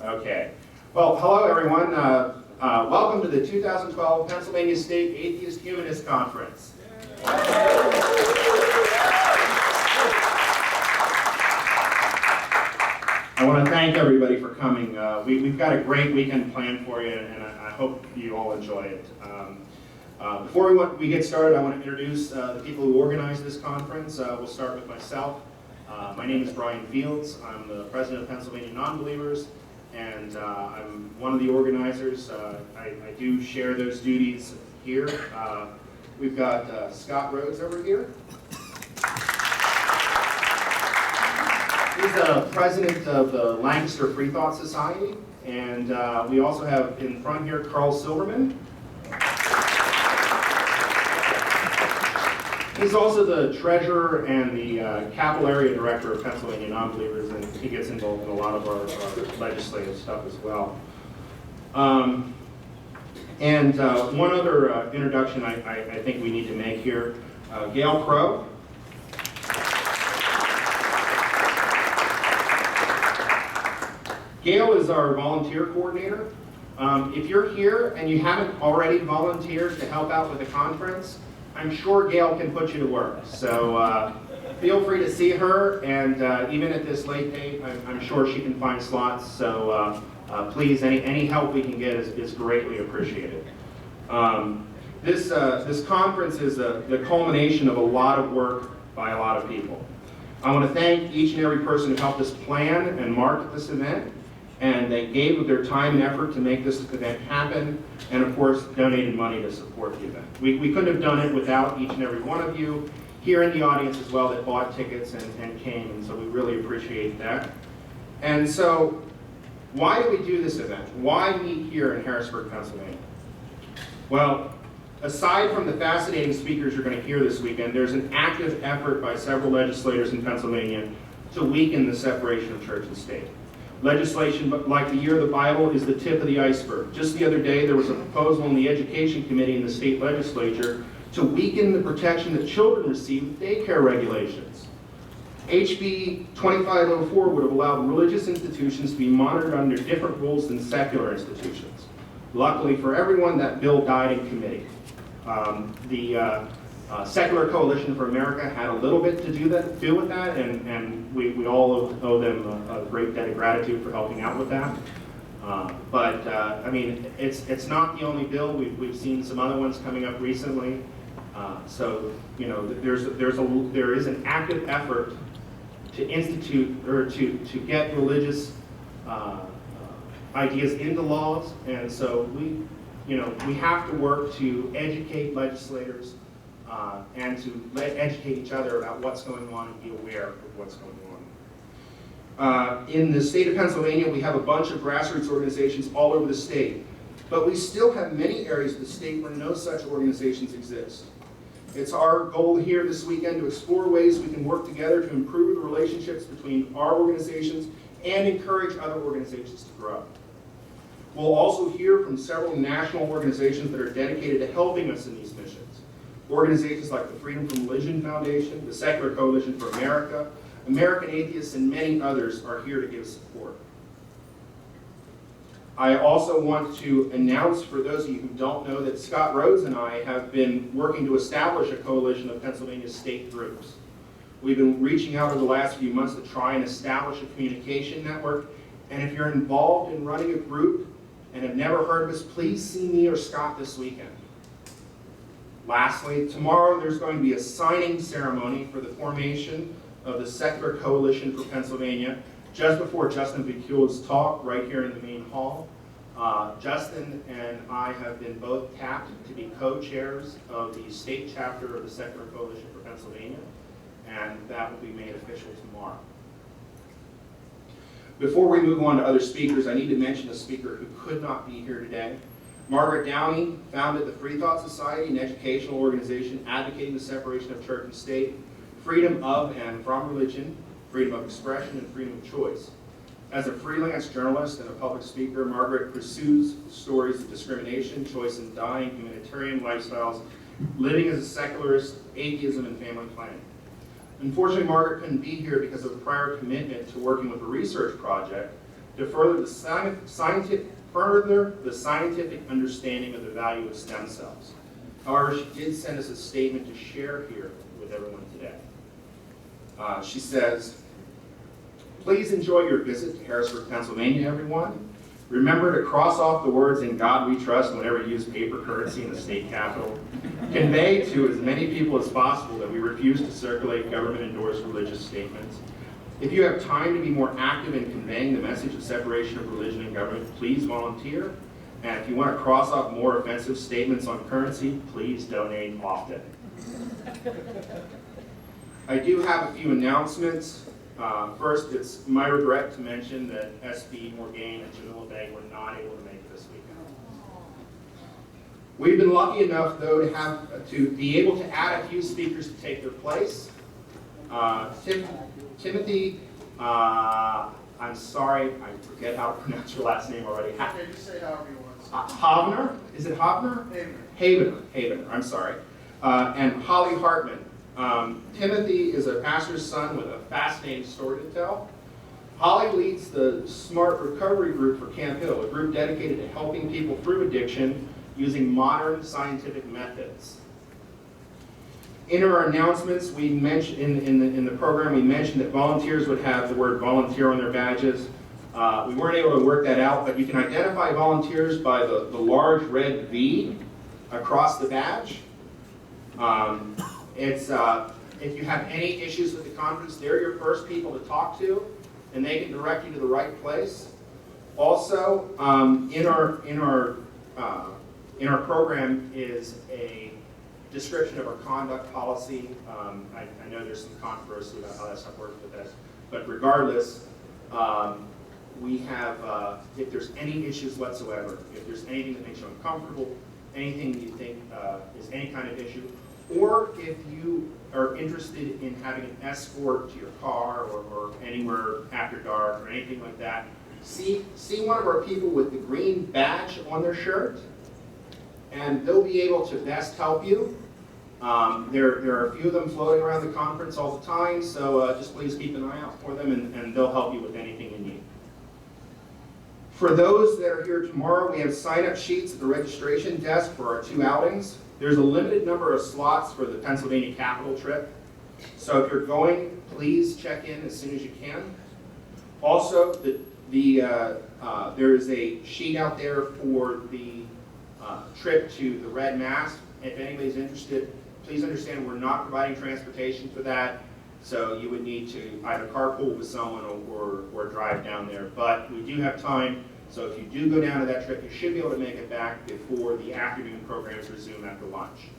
Okay. Well, hello everyone. Welcome to the 2012 Pennsylvania State Atheist Humanist Conference. I want to thank everybody for coming. We've got a great weekend planned for you, and I hope you all enjoy it. Before we get started, I want to introduce the people who organized this conference. We'll start with myself. My name is Brian Fields. I'm the president of Pennsylvania Nonbelievers, and I'm one of the organizers. I do share those duties here. We've got Scott Rhodes over here. He's the president of the Lancaster Free Thought Society, and we also have in front here Carl Silverman. He's also the treasurer and the capital area director of Pennsylvania Nonbelievers, and he gets involved in a lot of our legislative stuff as well. And one other introduction I think we need to make here, Gail Crow. Gail is our volunteer coordinator. If you're here and you haven't already volunteered to help out with the conference, I'm sure Gail can put you to work. So feel free to see her, and even at this late date, I'm sure she can find slots. So please, any help we can get is greatly appreciated. This conference is the culmination of a lot of work by a lot of people. I want to thank each and every person who helped us plan and market this event, and they gave of their time and effort to make this event happen, and of course donated money to support the event. We couldn't have done it without each and every one of you here in the audience as well that bought tickets and came, and so we really appreciate that. And so why do we do this event? Why meet here in Harrisburg, Pennsylvania? Well, aside from the fascinating speakers you're going to hear this weekend, there's an active effort by several legislators in Pennsylvania to weaken the separation of church and state. Legislation like the Year of the Bible is the tip of the iceberg. Just the other day, there was a proposal in the Education Committee in the state legislature to weaken the protection that children receive with daycare regulations. HB 2504 would have allowed religious institutions to be monitored under different rules than secular institutions. Luckily for everyone, that bill died in committee. The Secular Coalition for America had a little bit to do with that, and we all owe them a great debt of gratitude for helping out with that. I mean, it's not the only bill. We've seen some other ones coming up recently. So you know, there is an active effort to institute or to get religious ideas into laws, and so we have to work to educate legislators. And to educate each other about what's going on and be aware of what's going on. In the state of Pennsylvania, we have a bunch of grassroots organizations all over the state, but we still have many areas of the state where no such organizations exist. It's our goal here this weekend to explore ways we can work together to improve the relationships between our organizations and encourage other organizations to grow. We'll also hear from several national organizations that are dedicated to helping us in these missions. Organizations like the Freedom from Religion Foundation, the Secular Coalition for America, American Atheists, and many others are here to give support. I also want to announce for those of you who don't know that Scott Rhodes and I have been working to establish a coalition of Pennsylvania state groups. We've been reaching out over the last few months to try and establish a communication network, and if you're involved in running a group and have never heard of us, please see me or Scott this weekend. Lastly, tomorrow there's going to be a signing ceremony for the formation of the Secular Coalition for Pennsylvania just before Justin Vicule's talk right here in the main hall. Justin and I have been both tapped to be co-chairs of the state chapter of the Secular Coalition for Pennsylvania, and that will be made official tomorrow. Before we move on to other speakers, I need to mention a speaker who could not be here today. Margaret Downey founded the Free Thought Society, an educational organization advocating the separation of church and state, freedom of and from religion, freedom of expression, and freedom of choice. As a freelance journalist and a public speaker, Margaret pursues stories of discrimination, choice in dying, humanitarian lifestyles, living as a secularist, atheism, and family planning. Unfortunately, Margaret couldn't be here because of a prior commitment to working with a research project to further the scientific understanding of the value of stem cells. However, she did send us a statement to share here with everyone today. She says, please enjoy your visit to Harrisburg, Pennsylvania, everyone. Remember to cross off the words "In God We Trust" whenever you use paper currency in the state capitol. Convey to as many people as possible that we refuse to circulate government-endorsed religious statements. If you have time to be more active in conveying the message of separation of religion and government, please volunteer. And if you want to cross off more offensive statements on currency, please donate often. I do have a few announcements. First, it's my regret to mention that S.B. Morgaine and Jamila Beg were not able to make it this weekend. We've been lucky enough, though, to be able to add a few speakers to take their place. Timothy, I'm sorry, I forget how to pronounce your last name already. Okay, just say however you want. Havner? Is it Havner? Havener, I'm sorry. And Holly Hartman. Timothy is a pastor's son with a fascinating story to tell. Holly leads the Smart Recovery Group for Camp Hill, a group dedicated to helping people through addiction using modern scientific methods. In our announcements, we mentioned in the program, we mentioned that volunteers would have the word volunteer on their badges. We weren't able to work that out, but you can identify volunteers by the large red V across the badge. If you have any issues with the conference, they're your first people to talk to, and they can direct you to the right place. Also, in our program is a description of our conduct policy. I know there's some controversy about how that stuff works with us, but regardless, we have, if there's any issues whatsoever, if there's anything that makes you uncomfortable, anything you think is any kind of issue, or if you are interested in having an escort to your car or anywhere after dark or anything like that, see one of our people with the green badge on their shirt, and they'll be able to best help you. There are a few of them floating around the conference all the time, so just please keep an eye out for them, and they'll help you with anything you need. For those that are here tomorrow, we have sign-up sheets at the registration desk for our 2 outings. There's a limited number of slots for the Pennsylvania Capital trip, so if you're going, please check in as soon as you can. Also, there is a sheet out there for the trip to the Red Mass. If anybody's interested, please understand we're not providing transportation for that, so you would need to either carpool with someone or drive down there. But we do have time, so if you do go down to that trip, you should be able to make it back before the afternoon programs resume after lunch.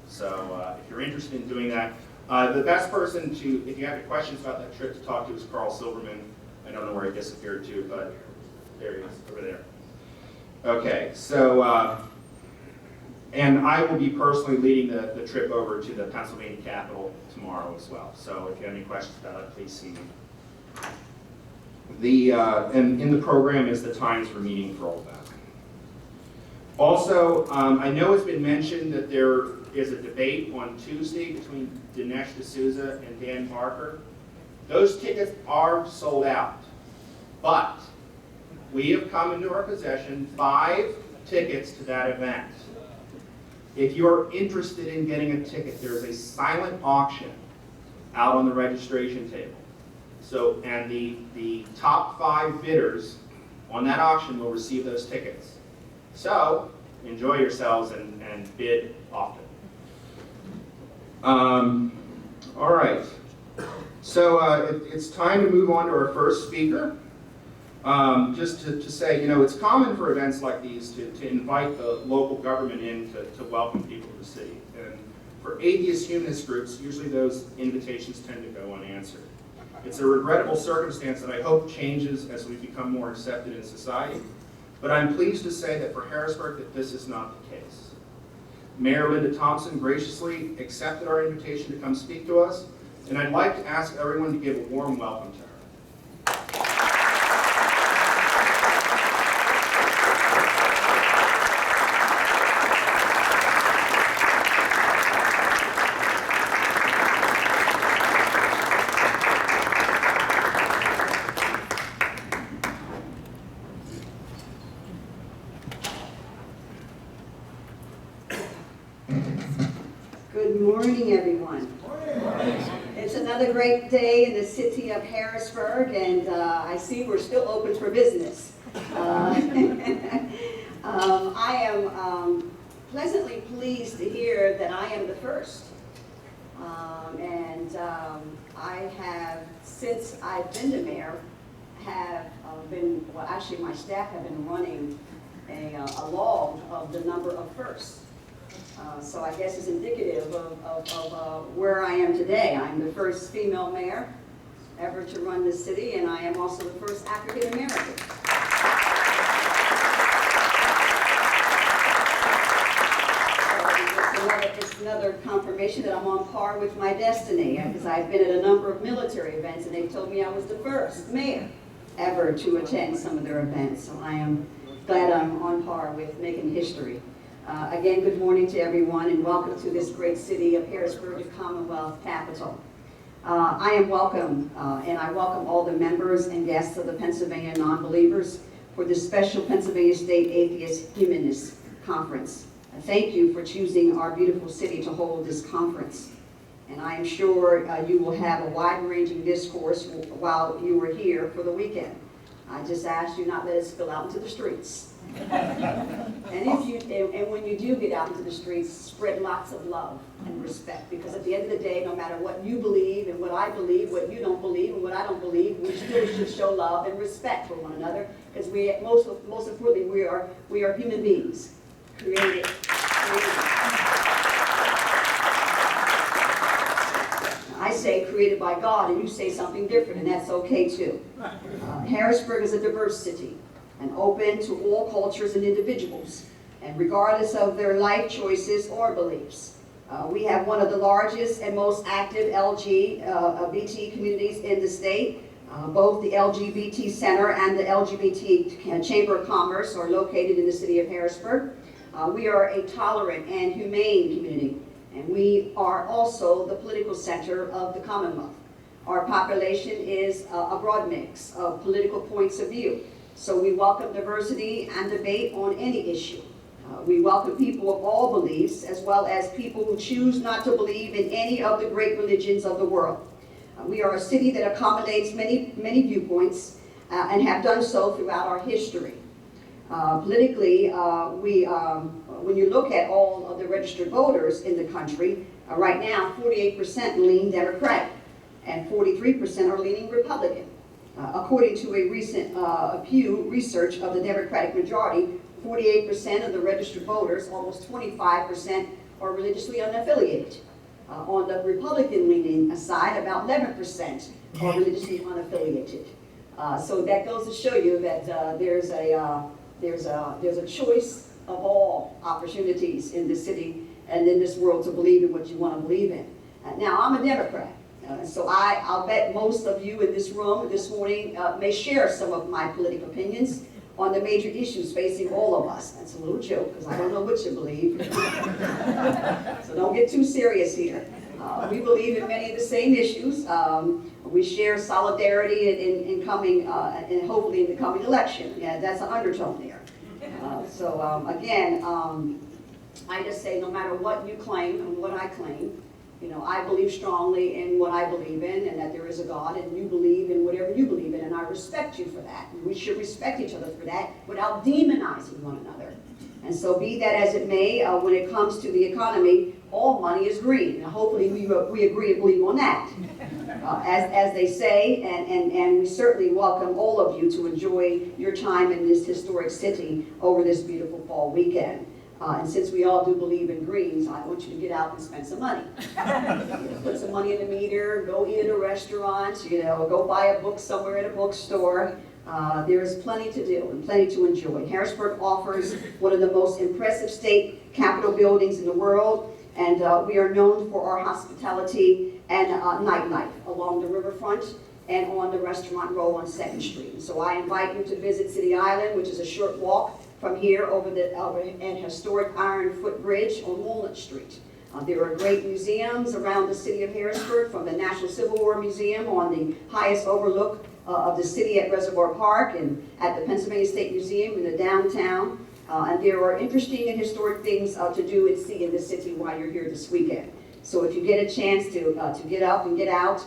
So if you're interested in doing that, the best person to, if you have any questions about that trip, to talk to is Carl Silverman. I don't know where he disappeared to, but there he is, over there. Okay, so, and I will be personally leading the trip over to the Pennsylvania Capitol tomorrow as well. So if you have any questions about it, please see me. And in the program is the times for meeting for all of that. Also, I know it's been mentioned that there is a debate on Tuesday between Dinesh D'Souza and Dan Barker. Those tickets are sold out, but we have come into our possession 5 tickets to that event. If you're interested in getting a ticket, there is a silent auction out on the registration table. So, and the top 5 bidders on that auction will receive those tickets. So, enjoy yourselves and bid often. All right. So it's time to move on to our first speaker. Just to say, you know, it's common for events like these to invite the local government in to welcome people to the city. And for atheist humanist groups, usually those invitations tend to go unanswered. It's a regrettable circumstance that I hope changes as we become more accepted in society. But I'm pleased to say that for Harrisburg that this is not the case. Mayor Linda Thompson graciously accepted our invitation to come speak to us, and I'd like to ask everyone to give a warm welcome to her. Good morning, everyone. It's another great day in the city of Harrisburg, and I see we're still open for business. I am pleasantly pleased to hear that I am the first. I have, since I've been the mayor, have been, well, actually my staff have been running a log of the number of firsts. So I guess it's indicative of where I am today. I'm the first female mayor ever to run this city, and I am also the first African American. It's another confirmation that I'm on par with my destiny, because I've been at a number of military events, and they've told me I was the first mayor ever to attend some of their events. So I am glad I'm on par with making history. Again, good morning to everyone, and welcome to this great city of Harrisburg, the Commonwealth capital. I am welcome, and I welcome all the members and guests of the Pennsylvania Non-Believers for this special Pennsylvania State Atheist Humanist Conference. Thank you for choosing our beautiful city to hold this conference. And I am sure you will have a wide-ranging discourse while you are here for the weekend. I just ask you not let it spill out into the streets. And when you do get out into the streets, spread lots of love and respect, because at the end of the day, no matter what you believe and what I believe, what you don't believe and what I don't believe, we still should show love and respect for one another, because we, most importantly, we are human beings, created. I say created by God, and you say something different, and that's okay too. Harrisburg is a diverse city, and open to all cultures and individuals, and regardless of their life choices or beliefs. We have one of the largest and most active LGBT communities in the state. Both the LGBT Center and the LGBT Chamber of Commerce are located in the city of Harrisburg. We are a tolerant and humane community, and we are also the political center of the Commonwealth. Our population is a broad mix of political points of view. So we welcome diversity and debate on any issue. We welcome people of all beliefs, as well as people who choose not to believe in any of the great religions of the world. We are a city that accommodates many viewpoints and have done so throughout our history. Politically, when you look at all of the registered voters in the country, right now 48% lean Democratic and 43% are leaning Republican. According to a recent Pew research of the Democratic majority, 48% of the registered voters, almost 25%, are religiously unaffiliated. On the Republican-leaning side, about 11% are religiously unaffiliated. So that goes to show you that there's a choice of all opportunities in this city and in this world to believe in what you want to believe in. Now, I'm a Democrat. So I'll bet most of you in this room this morning may share some of my political opinions on the major issues facing all of us. That's a little joke, because I don't know what you believe. So don't get too serious here. We believe in many of the same issues. We share solidarity in coming, and hopefully in the coming election. Yeah, that's an undertone there. Again, I just say no matter what you claim and what I claim, you know, I believe strongly in what I believe in, and that there is a God, and you believe in whatever you believe in, and I respect you for that. And we should respect each other for that without demonizing one another. And so be that as it may, when it comes to the economy, all money is green. And hopefully we agree and believe on that. As they say, and we certainly welcome all of you to enjoy your time in this historic city over this beautiful fall weekend. And since we all do believe in greens, I want you to get out and spend some money. Put some money in the meter, go eat at a restaurant, go buy a book somewhere at a bookstore. There's plenty to do and plenty to enjoy. Harrisburg offers one of the most impressive state capitol buildings in the world, and we are known for our hospitality and nightlife along the riverfront and on the restaurant row on 2nd Street. So I invite you to visit City Island, which is a short walk from here over an historic iron footbridge on Walnut Street. There are great museums around the city of Harrisburg, from the National Civil War Museum on the highest overlook of the city at Reservoir Park, and at the Pennsylvania State Museum in the downtown. And there are interesting and historic things to do and see in the city while you're here this weekend. So if you get a chance to get up and get out,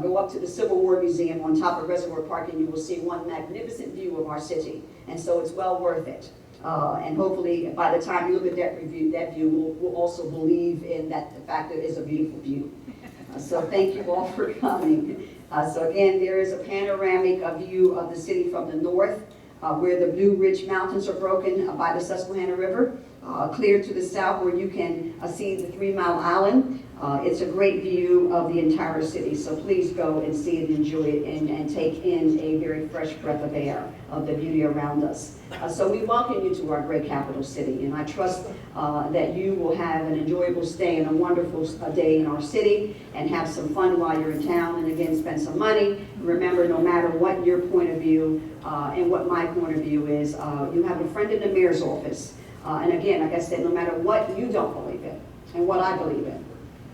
go up to the Civil War Museum on top of Reservoir Park, and you will see one magnificent view of our city. And so it's well worth it. And hopefully, by the time you look at that view, will also believe in that the fact that it is a beautiful view. So thank you all for coming. So again, there is a panoramic view of the city from the north, where the Blue Ridge Mountains are broken by the Susquehanna River, clear to the south where you can see the 3 Mile Island. It's a great view of the entire city, so please go and see it and enjoy it and take in a very fresh breath of air of the beauty around us. So we welcome you to our great capital city, and I trust that you will have an enjoyable stay and a wonderful day in our city and have some fun while you're in town, and again, spend some money. Remember, no matter what your point of view and what my point of view is, you have a friend in the mayor's office. And again, like I said, no matter what you don't believe in and what I believe in,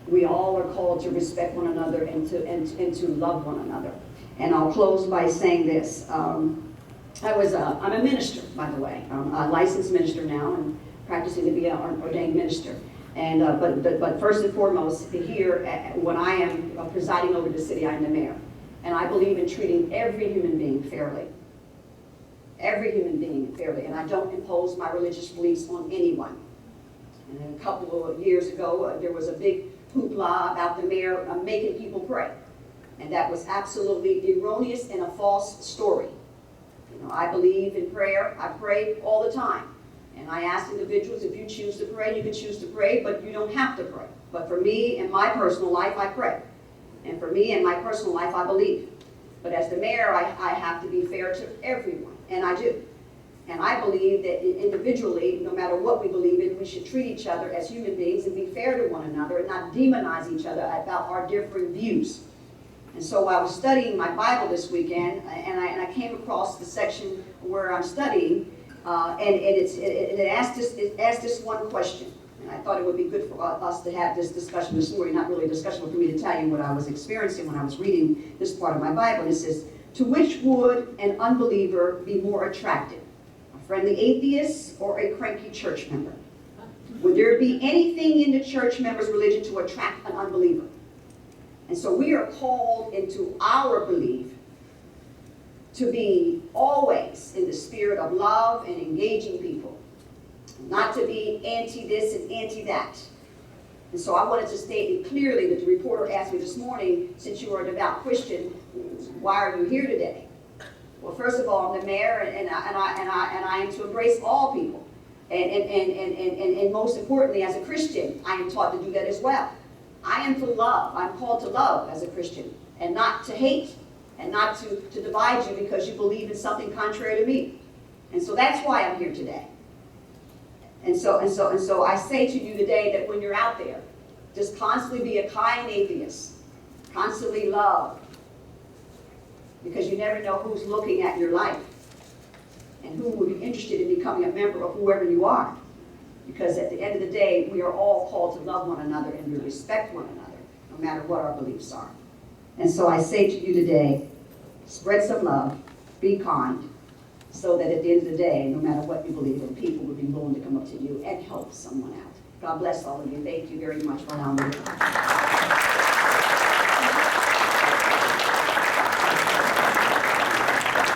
we all are called to respect one another and to love one another. And I'll close by saying this. I'm a minister, by the way. I'm a licensed minister now and practicing to be an ordained minister. And but first and foremost, here, when I am presiding over the city, I am the mayor. And I believe in treating every human being fairly. Every human being fairly. And I don't impose my religious beliefs on anyone. And a couple of years ago, there was a big hoopla about the mayor making people pray. And that was absolutely erroneous and a false story. You know, I believe in prayer. I pray all the time. And I ask individuals, if you choose to pray, you can choose to pray, but you don't have to pray. But for me, in my personal life, I pray. And for me, in my personal life, I believe. But as the mayor, I have to be fair to everyone, and I do. And I believe that individually, no matter what we believe in, we should treat each other as human beings and be fair to one another and not demonize each other about our different views. And so I was studying my Bible this weekend, and I came across the section where I'm studying, and it asked this one question. And I thought it would be good for us to have this discussion this morning, not really a discussion, but for me to tell you what I was experiencing when I was reading this part of my Bible. And it says, to which would an unbeliever be more attracted? A friendly atheist or a cranky church member? Would there be anything in the church member's religion to attract an unbeliever? And so we are called into our belief to be always in the spirit of love and engaging people. Not to be anti this and anti that. And so I wanted to state it clearly that the reporter asked me this morning, since you are a devout Christian, why are you here today? Well, first of all, I'm the mayor, and I am to embrace all people. And most importantly, as a Christian, I am taught to do that as well. I am to love. I'm called to love as a Christian, and not to hate, and not to divide you because you believe in something contrary to me. And so that's why I'm here today. And so I say to you today that when you're out there, just constantly be a kind atheist. Constantly love. Because you never know who's looking at your life and who would be interested in becoming a member of whoever you are. Because at the end of the day, we are all called to love one another and to respect one another, no matter what our beliefs are. And so I say to you today, spread some love, be kind, so that at the end of the day, no matter what you believe in, people will be willing to come up to you and help someone out. God bless all of you. Thank you very much for allowing me to come.